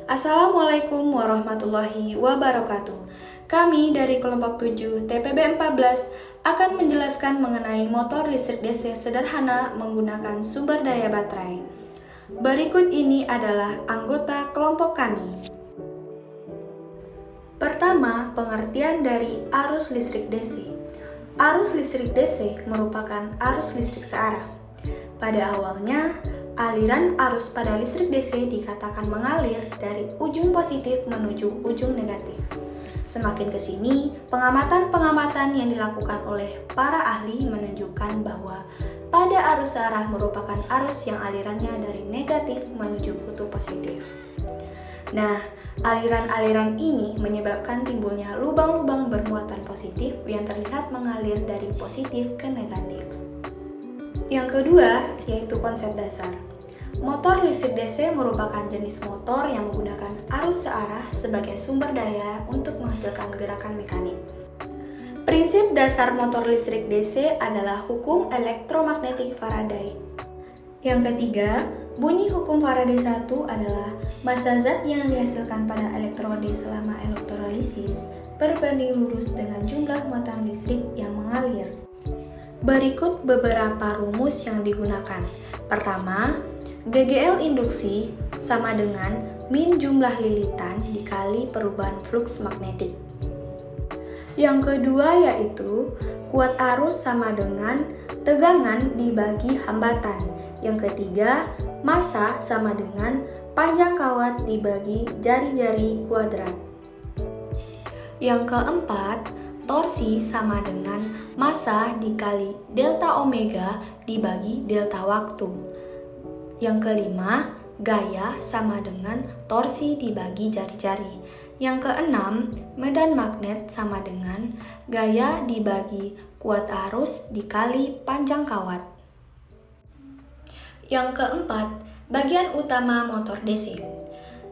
Assalamualaikum warahmatullahi wabarakatuh. Kami dari kelompok 7 TPB 14 akan menjelaskan mengenai motor listrik DC sederhana menggunakan sumber daya baterai. Berikut ini adalah anggota kelompok kami. Pertama, pengertian dari arus listrik DC. Arus listrik DC merupakan arus listrik searah. Pada awalnya, aliran arus pada listrik DC dikatakan mengalir dari ujung positif menuju ujung negatif. Semakin ke sini, pengamatan-pengamatan yang dilakukan oleh para ahli menunjukkan bahwa pada arus searah merupakan arus yang alirannya dari negatif menuju kutub positif. Nah, aliran-aliran ini menyebabkan timbulnya lubang-lubang bermuatan positif yang terlihat mengalir dari positif ke negatif. Yang kedua, yaitu konsep dasar. Motor listrik DC merupakan jenis motor yang menggunakan arus searah sebagai sumber daya untuk menghasilkan gerakan mekanik. Prinsip dasar motor listrik DC adalah hukum elektromagnetik Faraday. Yang ketiga, bunyi hukum Faraday 1 adalah massa zat yang dihasilkan pada elektrode selama elektrolisis berbanding lurus dengan jumlah muatan listrik yang mengalir. Berikut beberapa rumus yang digunakan. Pertama, GGL induksi sama dengan min jumlah lilitan dikali perubahan fluks magnetik. Yang kedua yaitu kuat arus sama dengan tegangan dibagi hambatan. Yang ketiga, massa sama dengan panjang kawat dibagi jari-jari kuadrat. Yang keempat, torsi sama dengan massa dikali delta omega dibagi delta waktu. Yang kelima, gaya sama dengan torsi dibagi jari-jari. Yang keenam, medan magnet sama dengan gaya dibagi kuat arus dikali panjang kawat. Yang keempat, bagian utama motor DC.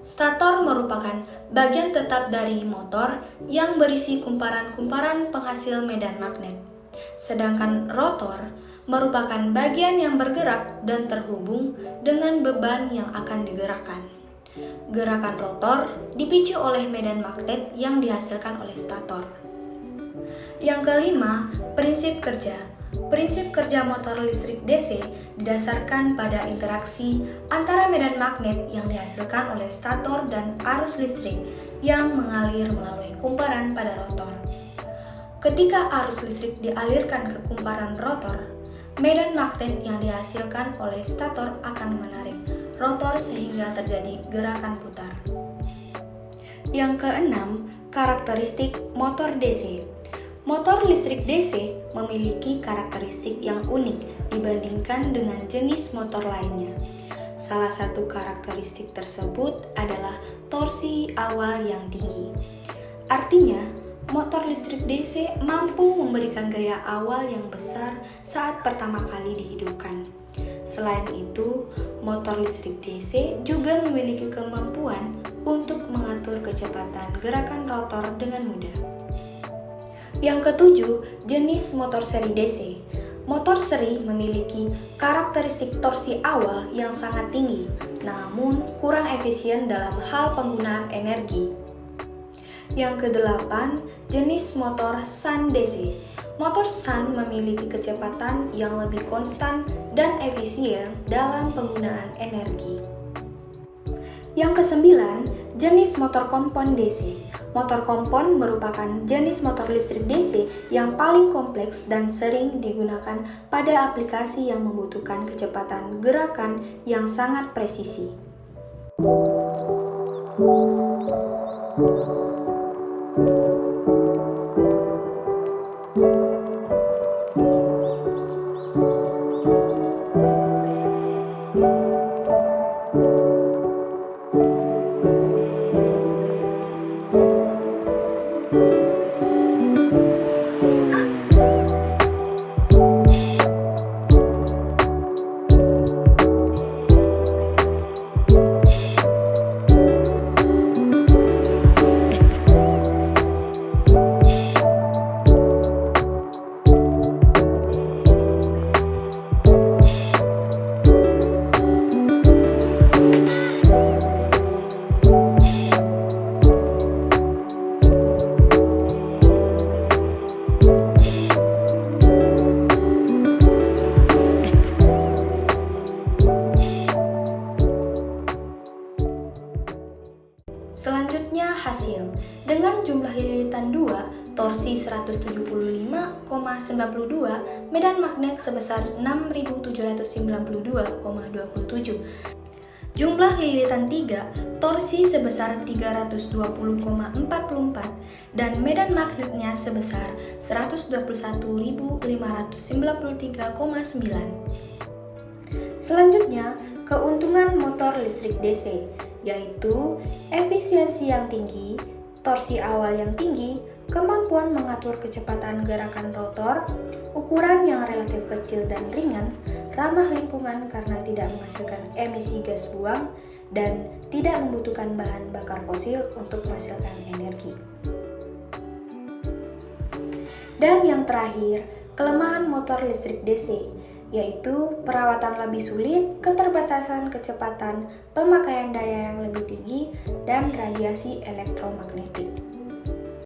Stator merupakan bagian tetap dari motor yang berisi kumparan-kumparan penghasil medan magnet. Sedangkan rotor merupakan bagian yang bergerak dan terhubung dengan beban yang akan digerakkan. Gerakan rotor dipicu oleh medan magnet yang dihasilkan oleh stator. Yang kelima, prinsip kerja. Prinsip kerja motor listrik DC didasarkan pada interaksi antara medan magnet yang dihasilkan oleh stator dan arus listrik yang mengalir melalui kumparan pada rotor. Ketika arus listrik dialirkan ke kumparan rotor, medan magnet yang dihasilkan oleh stator akan menarik rotor sehingga terjadi gerakan putar. Yang keenam, karakteristik motor DC. Motor listrik DC memiliki karakteristik yang unik dibandingkan dengan jenis motor lainnya. Salah satu karakteristik tersebut adalah torsi awal yang tinggi. Artinya, motor listrik DC mampu memberikan gaya awal yang besar saat pertama kali dihidupkan. Selain itu, motor listrik DC juga memiliki kemampuan untuk mengatur kecepatan gerakan rotor dengan mudah. Yang ketujuh, jenis motor seri DC. Motor seri memiliki karakteristik torsi awal yang sangat tinggi, namun kurang efisien dalam hal penggunaan energi. Yang kedelapan, jenis motor shunt DC. Motor shunt memiliki kecepatan yang lebih konstan dan efisien dalam penggunaan energi. Yang kesembilan, jenis motor kompon DC. Motor kompon merupakan jenis motor listrik DC yang paling kompleks dan sering digunakan pada aplikasi yang membutuhkan kecepatan gerakan yang sangat presisi. Selanjutnya hasil. Dengan jumlah lilitan 2, torsi 175,92, medan magnet sebesar 6792,27. Jumlah lilitan 3, torsi sebesar 320,44 dan medan magnetnya sebesar 121.593,9. Selanjutnya, keuntungan motor listrik DC, yaitu efisiensi yang tinggi, torsi awal yang tinggi, kemampuan mengatur kecepatan gerakan rotor, ukuran yang relatif kecil dan ringan, ramah lingkungan karena tidak menghasilkan emisi gas buang, dan tidak membutuhkan bahan bakar fosil untuk menghasilkan energi. Dan yang terakhir, kelemahan motor listrik DC, yaitu perawatan lebih sulit, keterbatasan kecepatan, pemakaian daya yang lebih tinggi, dan radiasi elektromagnetik.